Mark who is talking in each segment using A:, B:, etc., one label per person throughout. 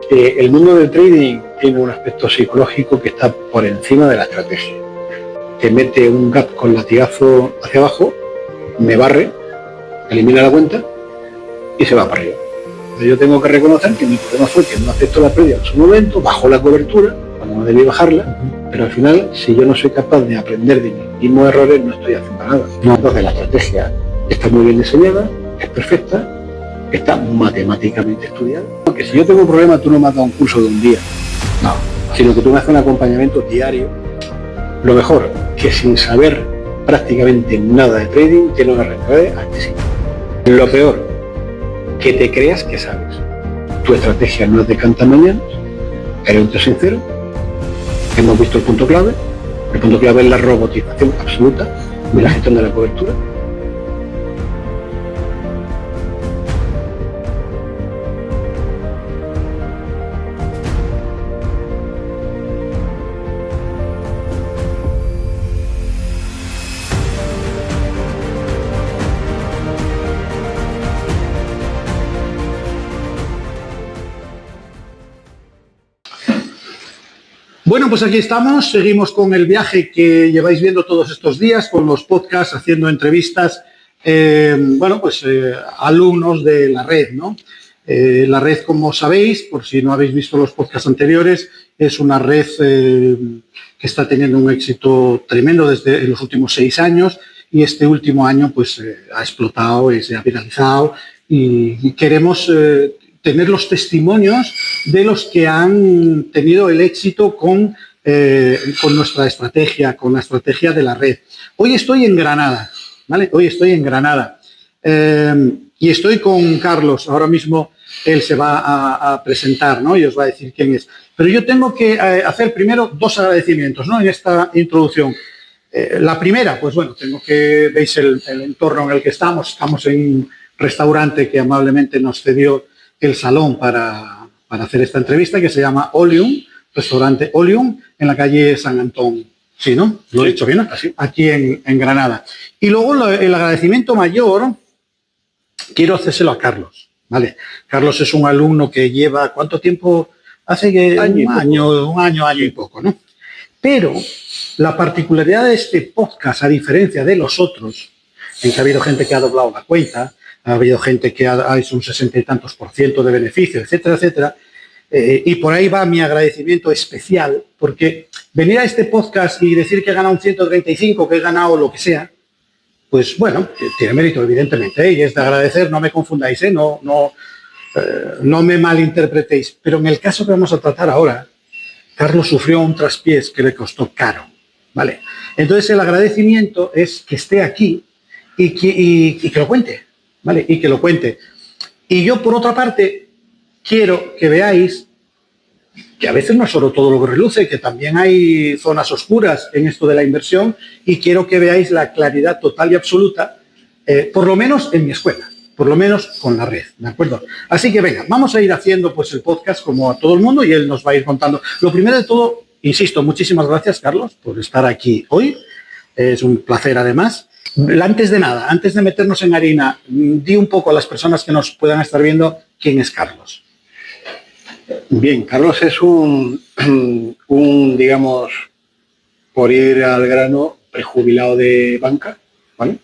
A: El mundo del trading tiene un aspecto psicológico que está por encima de la estrategia. Te mete un gap con latigazo hacia abajo, me barre, elimina la cuenta y se va para arriba. Yo tengo que reconocer que mi problema fue que no acepto la pérdida en su momento, bajo la cobertura, cuando no debí bajarla, pero al final, si yo no soy capaz de aprender de mis mismos errores, no estoy haciendo nada. Entonces la estrategia está muy bien diseñada, es perfecta, está matemáticamente estudiada. Porque si yo tengo un problema, tú no me has dado un curso de un día, no, sino que tú me haces un acompañamiento diario. Lo mejor, que sin saber prácticamente nada de trading, que no me retrocede a este sitio. Lo peor, que te creas que sabes. Tu estrategia no es de cantamañanas, eres un tío sincero. Hemos visto el punto clave. El punto clave es la robotización absoluta de la gestión de la cobertura.
B: Bueno, pues aquí estamos, seguimos con el viaje que lleváis viendo todos estos días, con los podcasts, haciendo entrevistas, alumnos de la red, ¿no? La red, como sabéis, por si no habéis visto los podcasts anteriores, es una red que está teniendo un éxito tremendo desde los últimos 6 años y este último año pues ha explotado, se ha viralizado y queremos tener los testimonios de los que han tenido el éxito con nuestra estrategia, con la estrategia de la red. Hoy estoy en Granada, ¿vale? Hoy estoy en Granada y estoy con Carlos. Ahora mismo él se va a presentar, ¿no? Y os va a decir quién es. Pero yo tengo que hacer primero 2 agradecimientos, ¿no? En esta introducción. La primera, pues bueno, veis el entorno en el que estamos en un restaurante que amablemente nos cedió el salón para hacer esta entrevista, que se llama Oleum, restaurante Oleum, en la calle San Antón. Sí, ¿no? Lo he dicho bien, ¿no? Aquí en Granada. Y luego el agradecimiento mayor, quiero hacérselo a Carlos, ¿vale? Carlos es un alumno que lleva, ¿cuánto tiempo? Hace que un año y poco, ¿no? Pero la particularidad de este podcast, a diferencia de los otros, en que ha habido gente que ha doblado la cuenta, ha habido gente que ha hecho un 60 y tantos % de beneficio, etcétera, etcétera. Y por ahí va mi agradecimiento especial, porque venir a este podcast y decir que he ganado un 135, que he ganado lo que sea, pues bueno, tiene mérito, evidentemente, y es de agradecer, no me confundáis, no me malinterpretéis. Pero en el caso que vamos a tratar ahora, Carlos sufrió un traspiés que le costó caro, ¿vale? Entonces el agradecimiento es que esté aquí y que lo cuente. ¿Vale? Y que lo cuente. Y yo, por otra parte, quiero que veáis que a veces no es solo todo lo que reluce, que también hay zonas oscuras en esto de la inversión y quiero que veáis la claridad total y absoluta, por lo menos en mi escuela, por lo menos con la red, ¿de acuerdo? Así que venga, vamos a ir haciendo pues el podcast como a todo el mundo y él nos va a ir contando. Lo primero de todo, insisto, muchísimas gracias, Carlos, por estar aquí hoy. Es un placer, además. Antes de nada, antes de meternos en harina, di un poco a las personas que nos puedan estar viendo quién es Carlos.
A: Bien, Carlos es un digamos, por ir al grano, prejubilado de banca, ¿vale?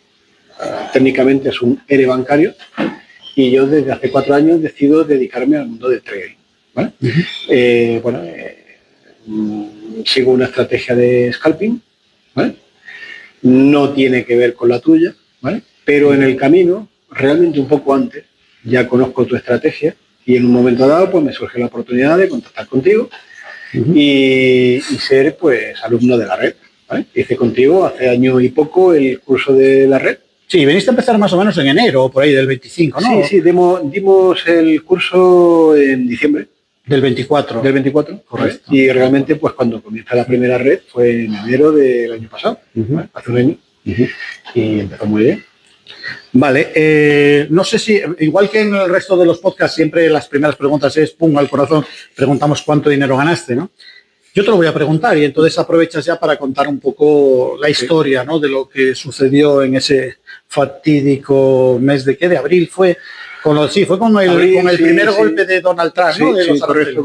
A: Técnicamente es un ERE bancario y yo desde hace 4 años decido dedicarme al mundo del trading, ¿vale? Sigo una estrategia de scalping, ¿vale? No tiene que ver con la tuya, ¿vale? Pero en el camino, realmente un poco antes, ya conozco tu estrategia y en un momento dado pues me surge la oportunidad de contactar contigo y ser pues alumno de la red, ¿vale? Hice contigo hace año y poco el curso de la red.
B: Sí, veniste a empezar más o menos en enero o por ahí del 25, ¿no?
A: Sí, dimos el curso en diciembre.
B: Del 24.
A: Del 24,
B: correcto.
A: Y realmente, pues cuando comienza la primera red fue en enero del año pasado, ¿vale? Hace un año. Y empezó muy bien.
B: Vale, no sé si, igual que en el resto de los podcasts, siempre las primeras preguntas es, pum, al corazón, preguntamos cuánto dinero ganaste, ¿no? Yo te lo voy a preguntar y entonces aprovechas ya para contar un poco la historia, ¿no? De lo que sucedió en ese fatídico mes de abril fue. Sí, fue con el primer golpe de Donald Trump,
A: sí,
B: ¿no? De los
A: correcto.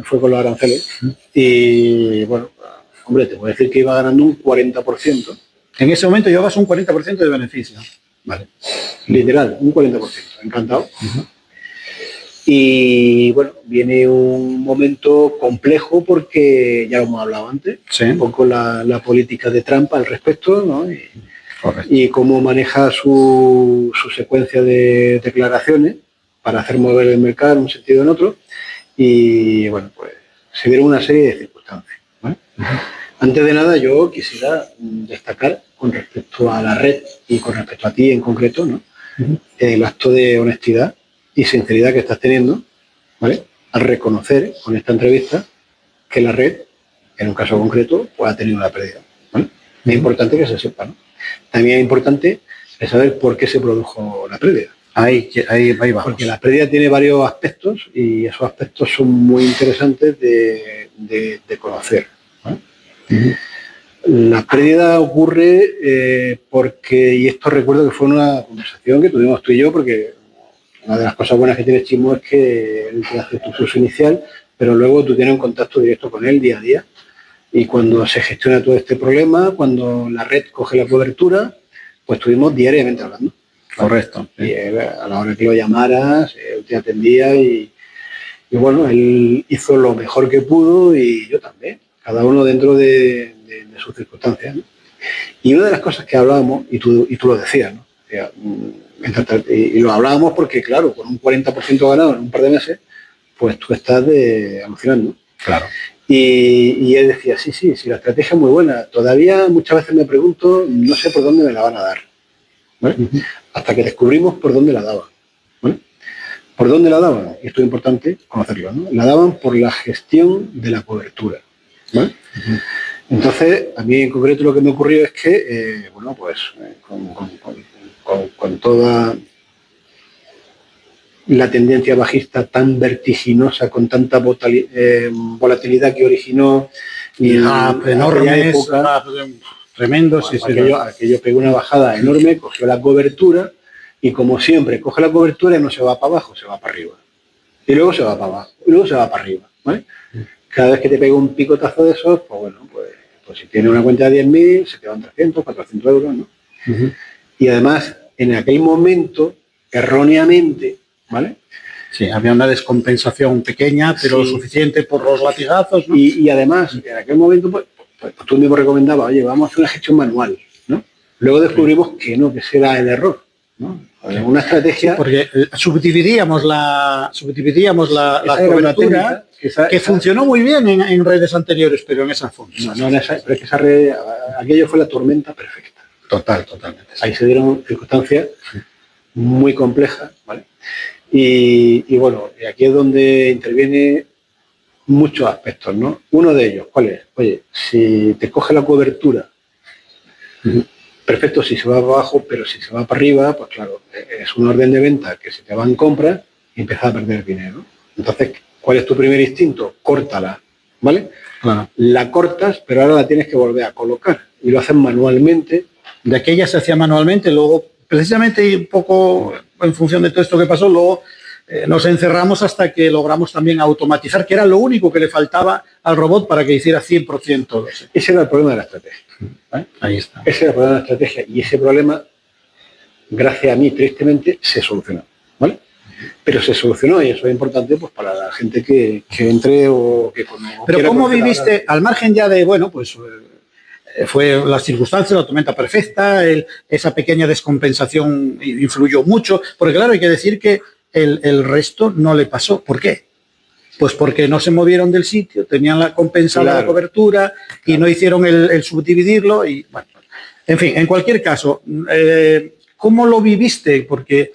A: Fue con los aranceles. Y bueno, hombre, te voy a decir que iba ganando un 40%.
B: En ese momento llevabas un 40% de beneficio.
A: Vale. Literal, un 40%. Encantado. Y bueno, viene un momento complejo porque ya lo hemos hablado antes, un poco la política de Trump al respecto, ¿no? Y cómo maneja su secuencia de declaraciones para hacer mover el mercado en un sentido o en otro. Y bueno, pues se dieron una serie de circunstancias, ¿vale? Antes de nada, yo quisiera destacar con respecto a la red y con respecto a ti en concreto, ¿no? El acto de honestidad y sinceridad que estás teniendo, ¿vale? Al reconocer con esta entrevista que la red, en un caso concreto, pues ha tenido una pérdida, ¿vale? Es importante que se sepa, ¿no? También es importante saber por qué se produjo la pérdida.
B: Ahí vamos.
A: Porque la pérdida tiene varios aspectos y esos aspectos son muy interesantes de conocer, ¿vale? La pérdida ocurre porque, y esto recuerdo que fue una conversación que tuvimos tú y yo, porque una de las cosas buenas que tiene Chimo es que él te hace tu uso inicial, pero luego tú tienes un contacto directo con él día a día. Y cuando se gestiona todo este problema, cuando la red coge la cobertura, pues estuvimos diariamente hablando.
B: Correcto.
A: Y él, a la hora que lo llamaras, él te atendía y bueno, él hizo lo mejor que pudo y yo también, cada uno dentro de sus circunstancias, ¿no? Y una de las cosas que hablábamos, y tú lo decías, ¿no? Y lo hablábamos porque, claro, con un 40% ganado en un par de meses, pues tú estás alucinando.
B: Claro.
A: Y él decía, sí, la estrategia es muy buena. Todavía muchas veces me pregunto, no sé por dónde me la van a dar, ¿vale? Hasta que descubrimos por dónde la daban, ¿vale? ¿Por dónde la daban? Y esto es importante conocerlo, ¿no? La daban por la gestión de la cobertura, ¿vale? Entonces, a mí en concreto lo que me ocurrió es que, bueno, pues con toda la tendencia bajista tan vertiginosa, con tanta volatilidad que originó
B: enormes, tremendos.
A: Sí, aquello pegó una bajada enorme, cogió la cobertura y, como siempre, coge la cobertura y no se va para abajo, se va para arriba. Y luego se va para abajo, y luego se va para arriba, ¿vale? Cada vez que te pega un picotazo de esos, pues bueno, pues si tienes una cuenta de 10.000, se te van 300, 400 euros, ¿no? Y además, en aquel momento, erróneamente, ¿vale?
B: Sí, había una descompensación pequeña, pero suficiente por los latigazos, ¿no?
A: Y además, en aquel momento, pues tú mismo recomendabas, oye, vamos a hacer una gestión manual, ¿no? Luego descubrimos que no, que ese era el error, ¿no? Una estrategia...
B: Porque subdividíamos la cobertura, que funcionó muy bien en redes anteriores, pero en esa fue.
A: No, pero es que esa red, aquello fue la tormenta perfecta.
B: Totalmente.
A: Ahí se dieron circunstancias muy complejas, ¿vale? Y bueno, aquí es donde interviene muchos aspectos, ¿no? Uno de ellos, ¿cuál es? Oye, si te coge la cobertura, perfecto si se va para abajo, pero si se va para arriba, pues claro, es un orden de venta que se te va en compra y empiezas a perder dinero. Entonces, ¿cuál es tu primer instinto? Córtala, ¿vale?
B: Claro.
A: La cortas, pero ahora la tienes que volver a colocar y lo haces manualmente.
B: De aquella se hacía manualmente, luego, precisamente un poco en función de todo esto que pasó, luego nos encerramos hasta que logramos también automatizar, que era lo único que le faltaba al robot para que hiciera 100% todo eso.
A: Ese era el problema de la estrategia, ¿vale?
B: Ahí está.
A: Ese era el problema de la estrategia y ese problema, gracias a mí, tristemente, se solucionó, ¿vale? Pero se solucionó y eso es importante, pues, para la gente que entre o que...
B: Pero ¿cómo viviste, al margen ya de, bueno, pues... fue las circunstancias, la tormenta perfecta, esa pequeña descompensación influyó mucho, porque claro, hay que decir que el resto no le pasó. ¿Por qué? Pues porque no se movieron del sitio, tenían la compensada la cobertura y no hicieron el subdividirlo y bueno, en fin, en cualquier caso, ¿cómo lo viviste? Porque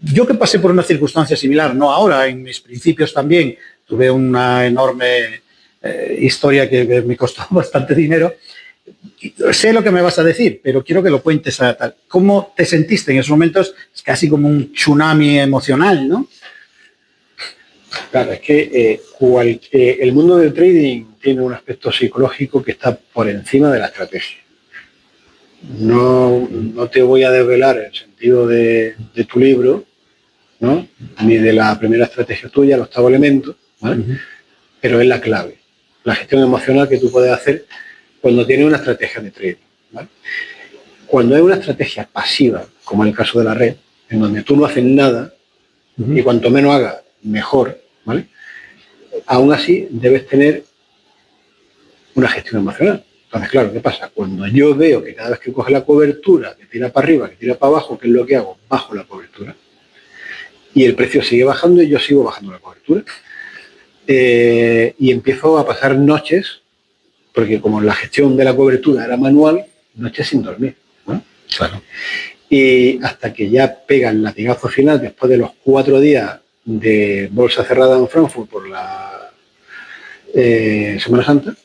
B: yo que pasé por una circunstancia similar, no ahora, en mis principios también, tuve una enorme historia que me costó bastante dinero. Sé lo que me vas a decir, pero quiero que lo cuentes a tal. ¿Cómo te sentiste en esos momentos? Es casi como un tsunami emocional, ¿no?
A: Claro, es que el mundo del trading tiene un aspecto psicológico que está por encima de la estrategia. No te voy a desvelar el sentido de tu libro, ¿no? Ni de la primera estrategia tuya, el octavo elemento, ¿vale? Pero es la clave. La gestión emocional que tú puedes hacer cuando tienes una estrategia de trading, ¿vale? Cuando hay una estrategia pasiva, como en el caso de la red, en donde tú no haces nada, y cuanto menos hagas, mejor, ¿vale? Aún así, debes tener una gestión emocional. Entonces, claro, ¿qué pasa? Cuando yo veo que cada vez que coge la cobertura, que tira para arriba, que tira para abajo, ¿qué es lo que hago? Bajo la cobertura. Y el precio sigue bajando y yo sigo bajando la cobertura. Y empiezo a pasar noches, porque como la gestión de la cobertura era manual, noches sin dormir, ¿no?
B: Claro.
A: Y hasta que ya pega el latigazo final, después de los 4 días de bolsa cerrada en Frankfurt por la Semana Santa,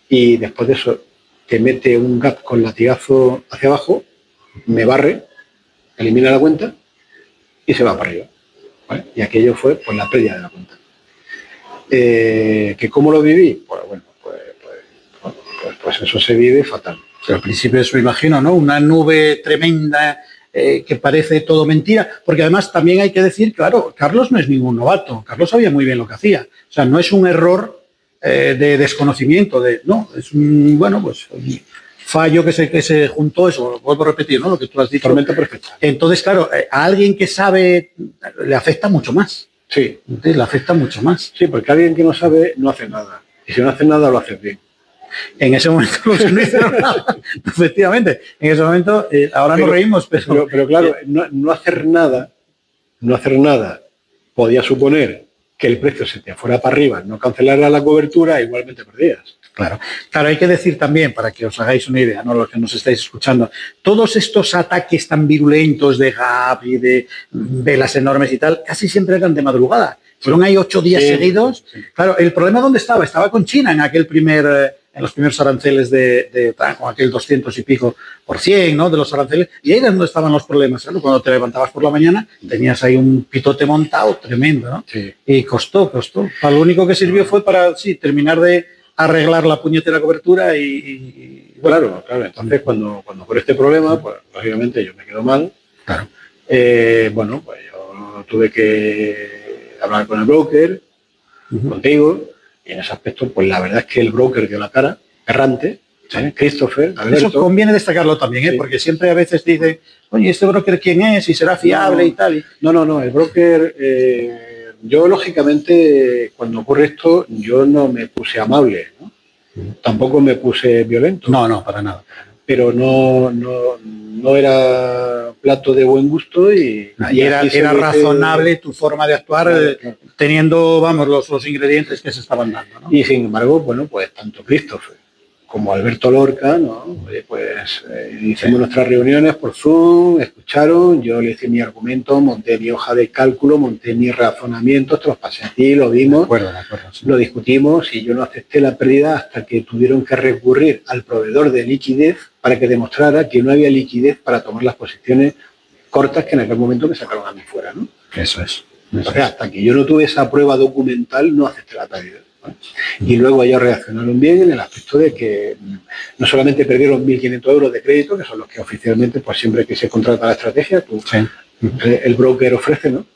A: y después de eso te mete un gap con latigazo hacia abajo, me barre, elimina la cuenta y se va para arriba, ¿vale? Y aquello fue pues la pérdida de la cuenta. ¿Que cómo lo viví? Pues bueno, pues eso se vive fatal.
B: Pero al principio eso imagino, ¿no? Una nube tremenda que parece todo mentira, porque además también hay que decir, claro, Carlos no es ningún novato, Carlos sabía muy bien lo que hacía. O sea, no es un error de desconocimiento, no, es un, bueno, pues un fallo que se juntó, eso, lo vuelvo a repetir, ¿no? Lo que tú has dicho.
A: Tormenta perfecta.
B: Entonces, claro, a alguien que sabe le afecta mucho más.
A: Sí.
B: Entonces, le afecta mucho más.
A: Sí, porque alguien que no sabe no hace nada. Y si no hace nada, lo hace bien.
B: En ese momento no hicieron nada. Efectivamente, en ese momento, ahora nos reímos,
A: pero claro, no hacer nada podía suponer que el precio se te fuera para arriba, no cancelara la cobertura, igualmente perdías.
B: Claro, hay que decir también, para que os hagáis una idea, ¿no? Los que nos estáis escuchando, todos estos ataques tan virulentos de gap y de velas enormes y tal, casi siempre eran de madrugada. Fueron ahí 8 días seguidos. Sí. Claro, el problema ¿dónde estaba? Estaba con China en aquel en los primeros aranceles de con aquel 200 y pico %, ¿no? De los aranceles. Y ahí era donde estaban los problemas, ¿no? Cuando te levantabas por la mañana, tenías ahí un pitote montado tremendo, ¿no? Sí. Y costó. Para lo único que sirvió fue para, sí, terminar de arreglar la puñetera cobertura y
A: claro. Entonces, cuando por este problema, pues lógicamente yo me quedo mal.
B: Claro.
A: Bueno, pues yo tuve que hablar con el broker, contigo, y en ese aspecto, pues la verdad es que el broker dio la cara, errante, ¿sabes? Christopher, Alberto.
B: Eso conviene destacarlo también, sí. Porque siempre a veces dicen, oye, ¿este broker quién es? ¿Y será fiable y tal?
A: No, el broker, yo lógicamente, cuando ocurre esto, yo no me puse amable, ¿no? Tampoco me puse violento.
B: No, para nada.
A: Pero no era plato de buen gusto y
B: era razonable tu forma de actuar, claro. Teniendo, vamos, los ingredientes que se estaban dando, ¿no?
A: Y sin embargo, bueno, pues tanto Christopher como Alberto Lorca, ¿no? Pues hicimos nuestras reuniones por Zoom, escucharon, yo le hice mi argumento, monté mi hoja de cálculo, monté mis razonamientos, te los pasé a ti, lo vimos,
B: de acuerdo, sí.
A: Lo discutimos y yo no acepté la pérdida hasta que tuvieron que recurrir al proveedor de liquidez para que demostrara que no había liquidez para tomar las posiciones cortas que en aquel momento me sacaron a mí fuera, ¿no?
B: Eso es.
A: Entonces, hasta que yo no tuve esa prueba documental, no acepté la pérdida. ¿Vale? Y luego ellos reaccionaron bien en el aspecto de que no solamente perdieron 1.500 euros de crédito, que son los que oficialmente, pues siempre que se contrata la estrategia, el broker ofrece, ¿no?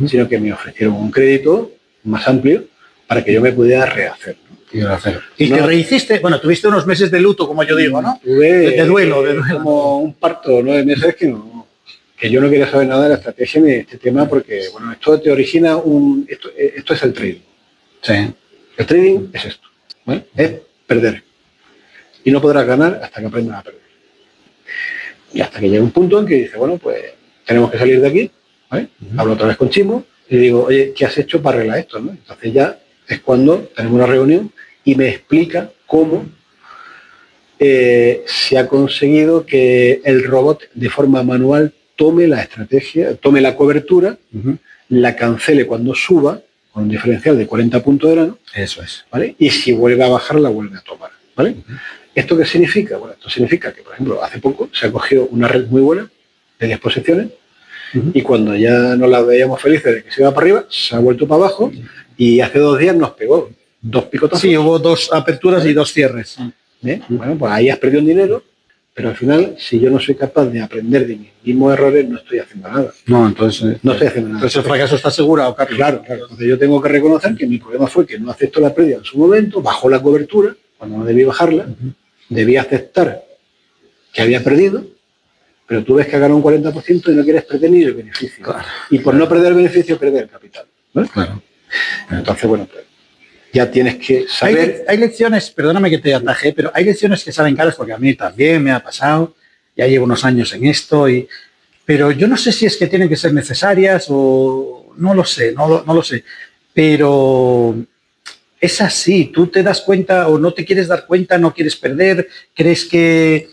A: Sino que me ofrecieron un crédito más amplio para que yo me pudiera rehacer, ¿no?
B: Y te rehiciste, bueno, tuviste unos meses de luto, como yo digo, ¿no?
A: Tuve
B: de duelo.
A: Como un parto, 9 meses que yo no quería saber nada de la estrategia ni de este tema porque, bueno, esto te origina esto es el trading.
B: Sí.
A: El trading es esto, ¿vale? Es perder. Y no podrás ganar hasta que aprendas a perder. Y hasta que llega un punto en que dice, bueno, pues tenemos que salir de aquí, ¿vale? Hablo otra vez con Chimo y digo, oye, ¿qué has hecho para arreglar esto, ¿no? Entonces ya es cuando tenemos una reunión y me explica cómo se ha conseguido que el robot de forma manual tome la estrategia, tome la cobertura, la cancele cuando suba, con un diferencial de 40 puntos de grano.
B: Eso es.
A: ¿Vale? Y si vuelve a bajar, la vuelve a tomar, ¿vale? ¿Esto qué significa? Bueno, esto significa que, por ejemplo, hace poco se ha cogido una red muy buena de 10 posiciones y cuando ya no la veíamos felices de que se iba para arriba, se ha vuelto para abajo y hace 2 días nos pegó 2 picotazos.
B: Sí, hubo 2 aperturas y 2 cierres.
A: Bueno, pues ahí has perdido un dinero, Pero al final, si yo no soy capaz de aprender de mis mismos errores, no estoy haciendo nada.
B: No, entonces
A: no estoy haciendo nada.
B: Entonces el fracaso está asegurado, Carlos.
A: Claro. Entonces yo tengo que reconocer que mi problema fue que no acepto la pérdida en su momento, bajó la cobertura, cuando no debí bajarla, debí aceptar que había perdido, pero tú ves que ha ganado un 40% y no quieres perder ni el beneficio.
B: Claro.
A: Y por no perder el beneficio, perder el capital. ¿Vale?
B: Claro.
A: Entonces, bueno, pues ya tienes que saber...
B: Hay lecciones, perdóname que te ataje, pero hay lecciones que salen caras porque a mí también me ha pasado, ya llevo unos años en esto, pero yo no sé si es que tienen que ser necesarias o no lo sé, no lo sé, pero es así, tú te das cuenta o no te quieres dar cuenta, no quieres perder, crees que...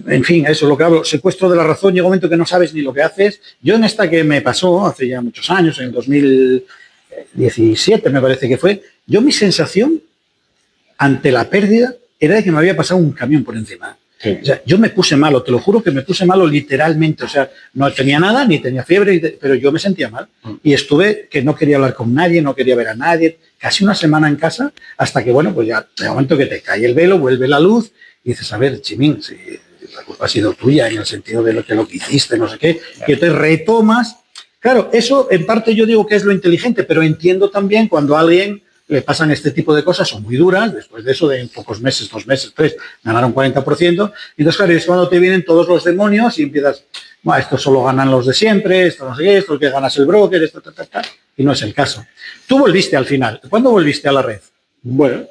B: En fin, eso es lo que hablo, secuestro de la razón, llega un momento que no sabes ni lo que haces. Yo en esta que me pasó hace ya muchos años, en el 2017 me parece que fue, yo mi sensación ante la pérdida era de que me había pasado un camión por encima. Sí. O sea, yo me puse malo, te lo juro que me puse malo literalmente, o sea, no tenía nada, ni tenía fiebre, pero yo me sentía mal. Y estuve que no quería hablar con nadie, no quería ver a nadie, casi una semana en casa, hasta que, bueno, pues ya, de momento que te cae el velo, vuelve la luz, y dices, a ver, Chimín, si la culpa ha sido tuya en el sentido de lo que hiciste, no sé qué, y entonces retomas. Claro, eso en parte yo digo que es lo inteligente, pero entiendo también cuando a alguien le pasan este tipo de cosas, son muy duras, después de eso de en pocos meses, 2 meses, 3, ganaron 40%, y entonces claro, es cuando te vienen todos los demonios y empiezas, bueno, esto solo ganan los de siempre, esto no sé qué, esto es que ganas el broker, esto, y no es el caso. Tú volviste al final, ¿cuándo volviste a la red?
A: Bueno,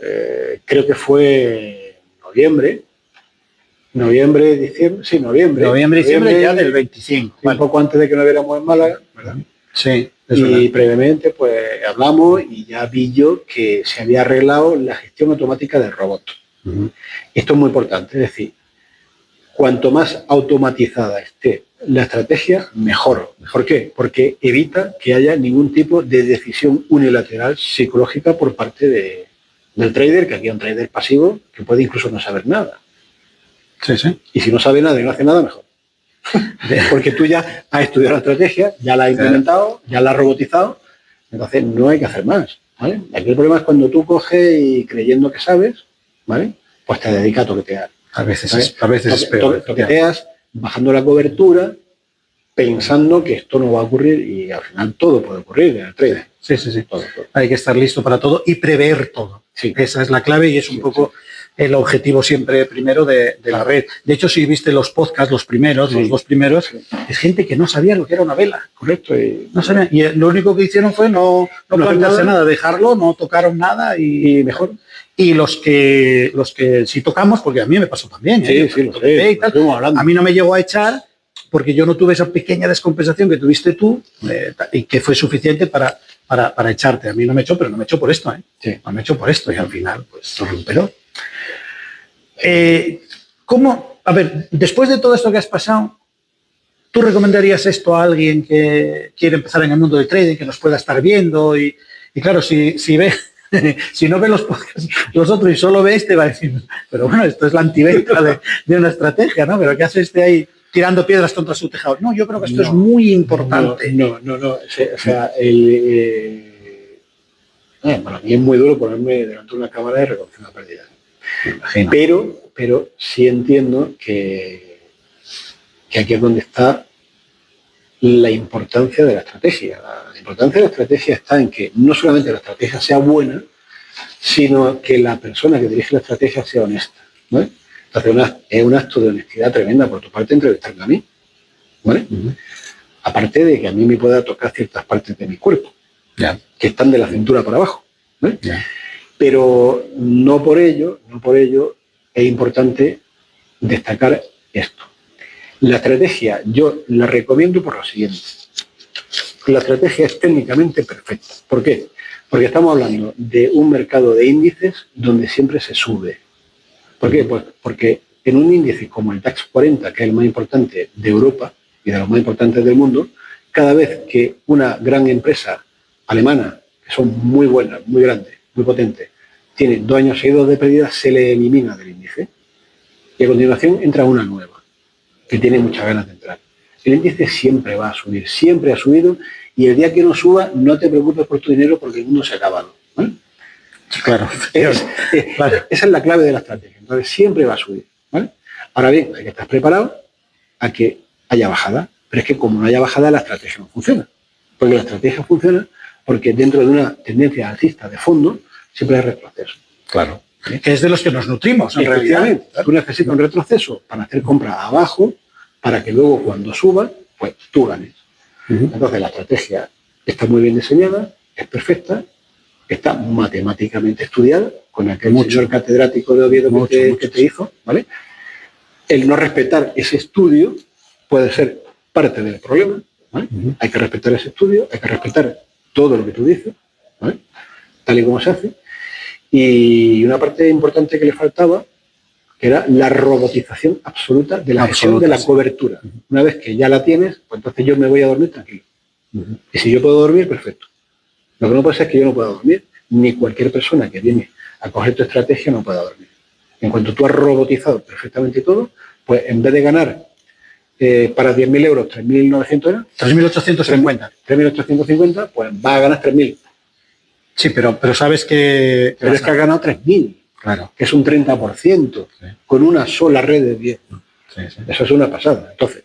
A: creo que fue noviembre, diciembre, sí, noviembre,
B: diciembre ya del 25.
A: Un poco antes de que nos viéramos en Málaga, ¿verdad?
B: Sí.
A: Y previamente, pues hablamos y ya vi yo que se había arreglado la gestión automática del robot. Esto es muy importante, es decir, cuanto más automatizada esté la estrategia, mejor. ¿Por qué? Porque evita que haya ningún tipo de decisión unilateral psicológica por parte del trader, que aquí hay un trader pasivo que puede incluso no saber nada.
B: Sí, sí.
A: Y si no sabe nada y no hace nada, mejor. Porque tú ya has estudiado la estrategia, ya la has implementado, ya la has robotizado, entonces no hay que hacer más, ¿vale? Aquí el problema es cuando tú coges y creyendo que sabes, ¿vale? Pues te dedicas a toquetear.
B: A veces es peor.
A: Toqueteas, bajando la cobertura, pensando que esto no va a ocurrir y al final todo puede ocurrir en el trading.
B: Sí. Todo. Hay que estar listo para todo y prever todo.
A: Sí.
B: Esa es la clave y es un poco el objetivo siempre primero de la red. De hecho, si viste los podcasts, los dos primeros, es gente que no sabía lo que era una vela.
A: Correcto.
B: No sabía. Y lo único que hicieron fue no plantearse nada, dejarlo, no tocaron nada y mejor. Y los que sí tocamos, porque a mí me pasó también. A mí no me llegó a echar porque yo no tuve esa pequeña descompensación que tuviste tú y que fue suficiente para echarte. A mí no me echó, pero no me echó por esto.
A: Sí.
B: No me echó por esto y al final pues se recuperó. ¿Cómo? A ver, después de todo esto que has pasado, ¿tú recomendarías esto a alguien que quiere empezar en el mundo del trading, que nos pueda estar viendo? Y claro, si ve, si no ve los podcasts, los otros y solo ve este, va a decir, pero bueno, esto es la antiventa de una estrategia, ¿no? Pero ¿qué hace este ahí tirando piedras contra su tejado? No, yo creo que esto es muy importante.
A: No. O sea, para mí es muy duro ponerme delante de una cámara y reconocer una pérdida. Pero sí entiendo que aquí es donde está la importancia de la estrategia. La importancia de la estrategia está en que no solamente la estrategia sea buena, sino que la persona que dirige la estrategia sea honesta, ¿vale? Entonces es un acto de honestidad tremenda por tu parte entrevistarme a mí, ¿vale? Aparte de que a mí me pueda tocar ciertas partes de mi cuerpo, que están de la cintura para abajo, ¿vale? Pero no por ello es importante destacar esto. La estrategia yo la recomiendo por lo siguiente. La estrategia es técnicamente perfecta. ¿Por qué? Porque estamos hablando de un mercado de índices donde siempre se sube. ¿Por qué? Pues porque en un índice como el DAX 40, que es el más importante de Europa y de los más importantes del mundo, cada vez que una gran empresa alemana, que son muy buenas, muy grandes, muy potentes, tiene 2 años seguidos de pérdida, se le elimina del índice. Y a continuación entra una nueva, que tiene muchas ganas de entrar. El índice siempre va a subir, siempre ha subido, y el día que no suba, no te preocupes por tu dinero porque el mundo se ha acabado, ¿vale?
B: Claro.
A: Esa es la clave de la estrategia. Entonces siempre va a subir, ¿vale? Ahora bien, hay que estar preparado a que haya bajada, pero es que como no haya bajada, la estrategia no funciona. Porque la estrategia funciona porque dentro de una tendencia alcista de fondo siempre hay retroceso.
B: Claro. Que es de los que nos nutrimos, en realidad.
A: Tú necesitas un retroceso para hacer compras abajo, para que luego cuando suba, pues tú ganes. Entonces la estrategia está muy bien diseñada, es perfecta, está matemáticamente estudiada, con aquel señor catedrático de Oviedo que te hizo, ¿vale? El no respetar ese estudio puede ser parte del problema, ¿vale? Hay que respetar ese estudio, hay que respetar todo lo que tú dices, ¿vale? Tal y como se hace. Y una parte importante que le faltaba, que era la robotización absoluta de la gestión de la cobertura. Una vez que ya la tienes, pues entonces yo me voy a dormir tranquilo. Y si yo puedo dormir, perfecto. Lo que no puede ser es que yo no pueda dormir, ni cualquier persona que viene a coger tu estrategia no pueda dormir. En cuanto tú has robotizado perfectamente todo, pues en vez de ganar para 10.000 euros 3.900 euros,
B: 3.850.
A: 3.850, pues vas a ganar 3.000.
B: Sí, pero sabes que...
A: Pero es que has ganado 3.000,
B: claro,
A: que es un 30%, con una sola red de 10. Eso es una pasada. Entonces,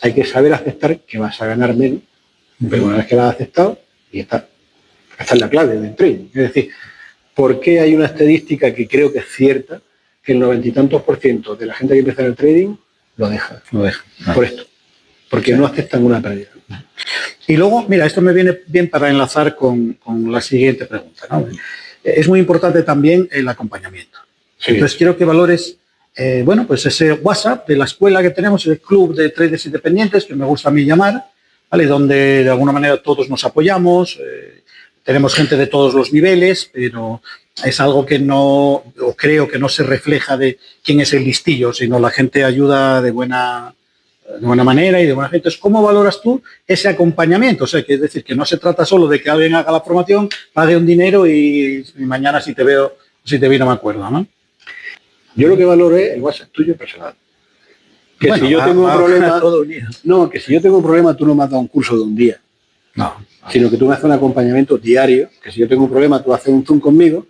A: hay que saber aceptar que vas a ganar menos, pero una vez que la has aceptado, y esta es la clave del trading. Es decir, ¿por qué hay una estadística que creo que es cierta, que el 90 y tantos % de la gente que empieza en el trading lo deja? Por esto. Porque no aceptan una pérdida.
B: Y luego, mira, esto me viene bien para enlazar con la siguiente pregunta, ¿no? Es muy importante también el acompañamiento. Sí. Entonces, quiero que valores, bueno, pues ese WhatsApp de la escuela que tenemos, el club de traders independientes, que me gusta a mí llamar, ¿vale? Donde de alguna manera todos nos apoyamos, tenemos gente de todos los niveles, pero es algo que no, o creo que no se refleja de quién es el listillo, sino la gente ayuda de buena manera y de buena gente. Entonces, ¿cómo valoras tú ese acompañamiento? O sea, que es decir, que no se trata solo de que alguien haga la formación, pague un dinero y mañana si te veo, si te vi no me acuerdo, ¿no?
A: Yo lo que valoro es el WhatsApp tuyo personal. Que bueno, si yo tengo un problema, no, que si yo tengo un problema, tú no me has dado un curso de un día. No. Sino que tú me haces un acompañamiento diario, que si yo tengo un problema, tú haces un Zoom conmigo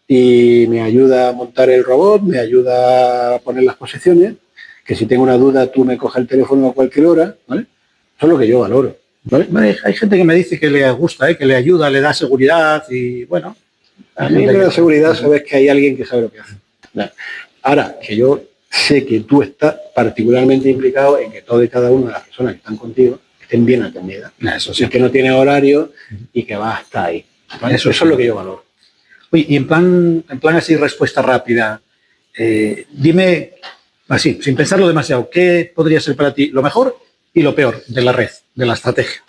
A: y me ayuda a montar el robot, me ayuda a poner las posiciones, que si tengo una duda tú me coges el teléfono a cualquier hora, ¿vale? Eso es lo que yo valoro, ¿vale?
B: Hay gente que me dice que le gusta, que le ayuda, le da seguridad y bueno.
A: A mí me da seguridad saber que hay alguien que sabe lo que hace. Ahora, que yo sé que tú estás particularmente implicado en que todas y cada una de las personas que están contigo estén bien atendidas.
B: Eso sí.
A: Que no tiene horario y que va hasta ahí. ¿Vale? Eso es lo que yo valoro.
B: Oye, y en plan así, respuesta rápida, dime, así, sin pensarlo demasiado, ¿qué podría ser para ti lo mejor y lo peor de la red, de la estrategia?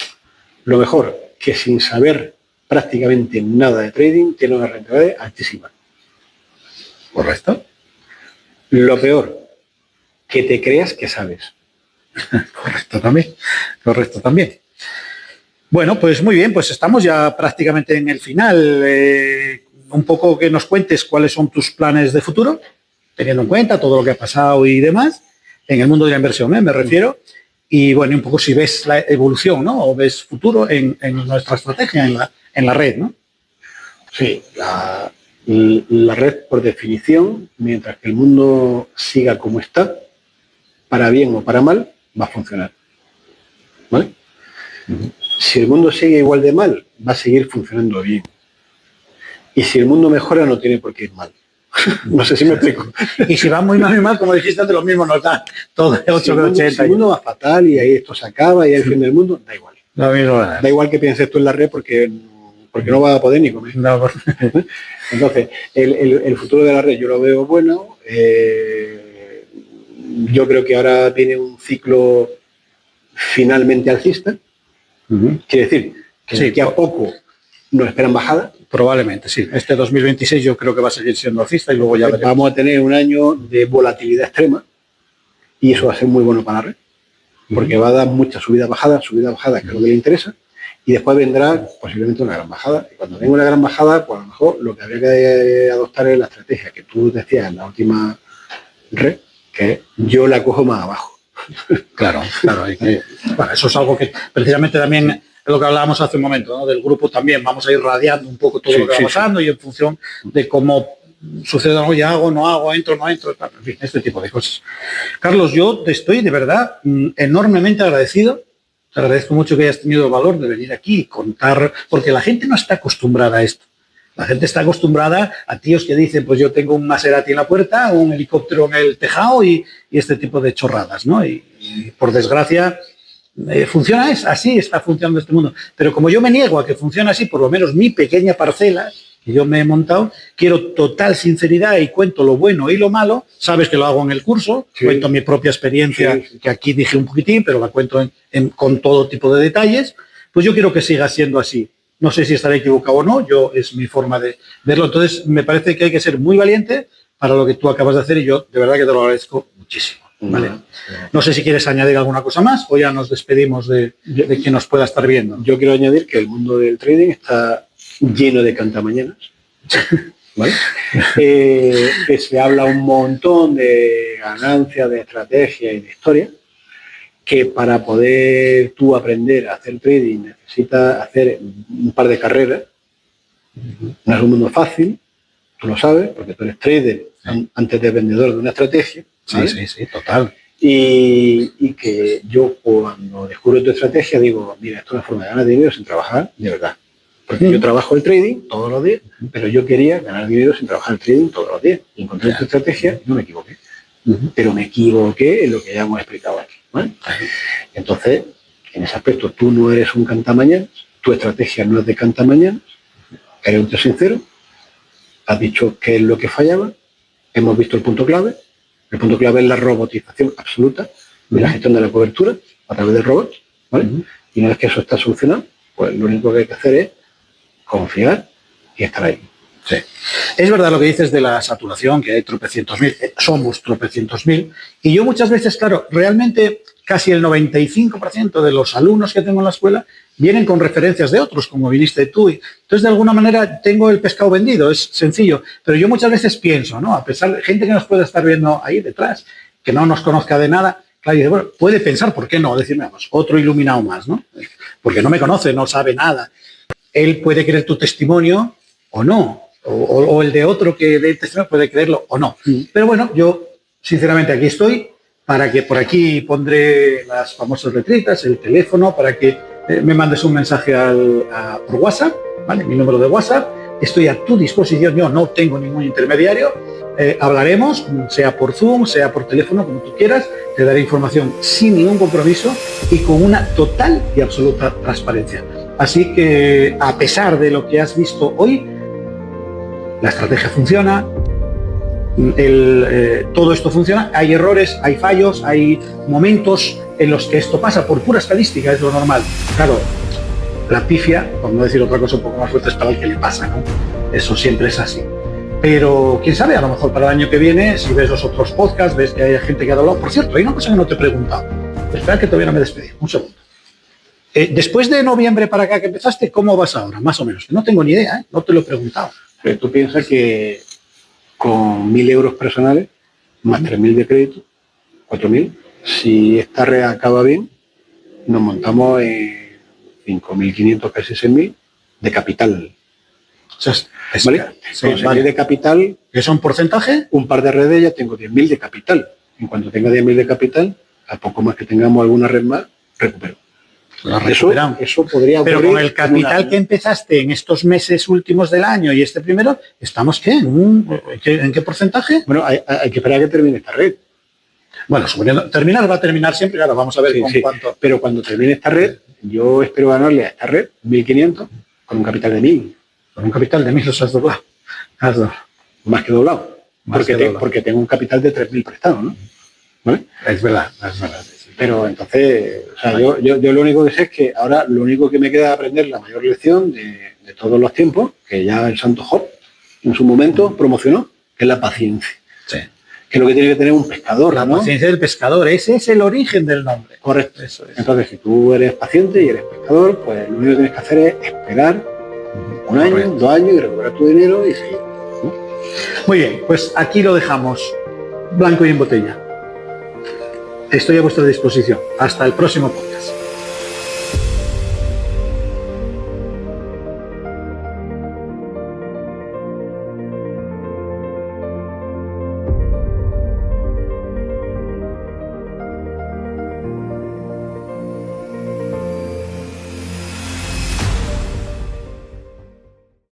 A: Lo mejor, que sin saber prácticamente nada de trading, tiene una rentabilidad altísima.
B: ¿Correcto?
A: Lo peor, que te creas que sabes.
B: Correcto también. Bueno, pues muy bien, pues estamos ya prácticamente en el final. Un poco que nos cuentes cuáles son tus planes de futuro, teniendo en cuenta todo lo que ha pasado y demás, en el mundo de la inversión, me refiero. Y bueno, un poco si ves la evolución, ¿no? O ves futuro en nuestra estrategia, en la red, ¿no?
A: Sí, la red, por definición, mientras que el mundo siga como está, para bien o para mal, va a funcionar. ¿Vale? Si el mundo sigue igual de mal, va a seguir funcionando bien. Y si el mundo mejora, no tiene por qué ir mal. No sé si me explico.
B: Y si va muy mal, como dijiste antes, lo mismo nos da todo el 8,80.
A: Si el mundo va fatal y ahí esto se acaba y hay el fin del mundo, da igual. Da igual que pienses tú en la red porque no vas a poder ni comer. No. Entonces, el futuro de la red yo lo veo bueno. Yo creo que ahora viene un ciclo finalmente alcista. Quiere decir que de aquí a poco nos esperan bajadas.
B: Probablemente, sí. Este 2026 yo creo que va a seguir siendo alcista y luego ya veremos.
A: Vamos a tener un año de volatilidad extrema y eso va a ser muy bueno para la red, porque va a dar mucha subida-bajada, que es lo que le interesa, y después vendrá posiblemente una gran bajada. Y cuando venga una gran bajada, pues a lo mejor lo que habría que adoptar es la estrategia que tú decías en la última red, que yo la cojo más abajo.
B: Claro. Bueno, eso es algo que precisamente también es lo que hablábamos hace un momento, ¿no? Del grupo también vamos a ir radiando un poco todo lo que va pasando y en función de cómo sucede algo, ya hago, no hago, entro, no entro, en fin, este tipo de cosas. Carlos, yo te estoy de verdad enormemente agradecido. Te agradezco mucho que hayas tenido el valor de venir aquí y contar, porque la gente no está acostumbrada a esto. La gente está acostumbrada a tíos que dicen, pues yo tengo un Maserati en la puerta, un helicóptero en el tejado y este tipo de chorradas, ¿no? Y por desgracia, funciona así, está funcionando este mundo. Pero como yo me niego a que funcione así, por lo menos mi pequeña parcela que yo me he montado, quiero total sinceridad y cuento lo bueno y lo malo. Sabes que lo hago en el curso, sí. Cuento mi propia experiencia, sí. Que aquí dije un poquitín, pero la cuento con todo tipo de detalles. Pues yo quiero que siga siendo así. No sé si estaré equivocado o no, es mi forma de verlo. Entonces, me parece que hay que ser muy valiente para lo que tú acabas de hacer y yo de verdad que te lo agradezco muchísimo. ¿Vale? No sé si quieres añadir alguna cosa más o ya nos despedimos de quien nos pueda estar viendo.
A: Yo quiero añadir que el mundo del trading está lleno de cantamañanas, ¿vale? Que se habla un montón de ganancias, de estrategia y de historia, que para poder tú aprender a hacer trading necesitas hacer un par de carreras. No es un mundo fácil, tú lo sabes, porque tú eres trader antes de vendedor de una estrategia. ¿Vale?
B: Sí, total.
A: Y que yo cuando descubro tu estrategia digo, mira, esto es una forma de ganar dinero sin trabajar de verdad. Porque yo trabajo el trading todos los días, pero yo quería ganar dinero sin trabajar el trading todos los días. Y encontré tu estrategia y no me equivoqué. Pero me equivoqué en lo que ya hemos explicado aquí, ¿vale? Entonces, en ese aspecto, tú no eres un cantamañanas, tu estrategia no es de cantamañanas, eres un tío sincero, has dicho qué es lo que fallaba, hemos visto el punto clave. El punto clave es la robotización absoluta de la gestión de la cobertura a través de robots, ¿vale? Y una vez que eso está solucionado, pues lo único que hay que hacer es confiar y estar ahí.
B: Sí. Es verdad lo que dices de la saturación, que hay tropecientos mil, somos tropecientos mil, y yo muchas veces, claro, realmente casi el 95% de los alumnos que tengo en la escuela vienen con referencias de otros, como viniste tú. Entonces, de alguna manera, tengo el pescado vendido, es sencillo. Pero yo muchas veces pienso, ¿no? A pesar de gente que nos puede estar viendo ahí detrás, que no nos conozca de nada, claro, dice, bueno, puede pensar, ¿por qué no? Decirme, vamos, otro iluminado más, ¿no? Porque no me conoce, no sabe nada. Él puede creer tu testimonio o no. O el de otro que dé testimonio puede creerlo o no. Pero bueno, yo, sinceramente, aquí estoy para que por aquí pondré las famosas letritas, el teléfono, para que me mandes un mensaje por WhatsApp, ¿vale? Mi número de WhatsApp. Estoy a tu disposición, yo no tengo ningún intermediario. Hablaremos, sea por Zoom, sea por teléfono, como tú quieras. Te daré información sin ningún compromiso y con una total y absoluta transparencia. Así que, a pesar de lo que has visto hoy, la estrategia funciona, todo esto funciona, hay errores, hay fallos, hay momentos en los que esto pasa por pura estadística, es lo normal. Claro, la pifia, por no decir otra cosa un poco más fuerte, es para el que le pasa, ¿no? Eso siempre es así. Pero, quién sabe, a lo mejor para el año que viene, si ves los otros podcasts, ves que hay gente que ha hablado. Por cierto, hay una cosa que no te he preguntado. Espera que todavía no me despedí. Un segundo. Después de noviembre para acá que empezaste, ¿cómo vas ahora? Más o menos. No tengo ni idea, ¿eh? No te lo he preguntado.
A: Pero tú piensas que con 1.000 euros personales, más 3.000 de crédito, 4.000, si esta red acaba bien, nos montamos en 5.500, casi 6.000 de capital.
B: O sea,
A: ¿vale?
B: Sí,
A: vale. De capital,
B: ¿qué son porcentaje?
A: Un par de redes ya tengo 10.000 de capital. En cuanto tenga 10.000 de capital, a poco más que tengamos alguna red más, recupero. Eso podría ocurrir.
B: Pero con el capital que empezaste en estos meses últimos del año y este primero, ¿estamos qué? ¿En qué porcentaje?
A: Bueno, hay que esperar a que termine esta red.
B: Bueno, terminar va a terminar siempre, claro, vamos a ver con cuánto.
A: Pero cuando termine esta red, yo espero ganarle a esta red 1.500 con un capital de 1.000.
B: Con un capital de 1.000 los has doblado.
A: Más que doblado. Porque tengo un capital de 3.000 prestado, ¿no? ¿Vale?
B: Es verdad.
A: Pero entonces, o sea, yo lo único que sé es que ahora lo único que me queda aprender la mayor lección de todos los tiempos, que ya el santo Job en su momento promocionó, que es la paciencia.
B: Sí.
A: Que es lo que tiene que tener un pescador,
B: la
A: ¿no?
B: paciencia del pescador, ese es el origen del nombre.
A: Correcto. Eso es. Entonces, si tú eres paciente y eres pescador, pues lo único que tienes que hacer es esperar un año, 2 años y recuperar tu dinero y seguir, ¿no?
B: Muy bien, pues aquí lo dejamos, blanco y en botella. Estoy a vuestra disposición. Hasta el próximo podcast.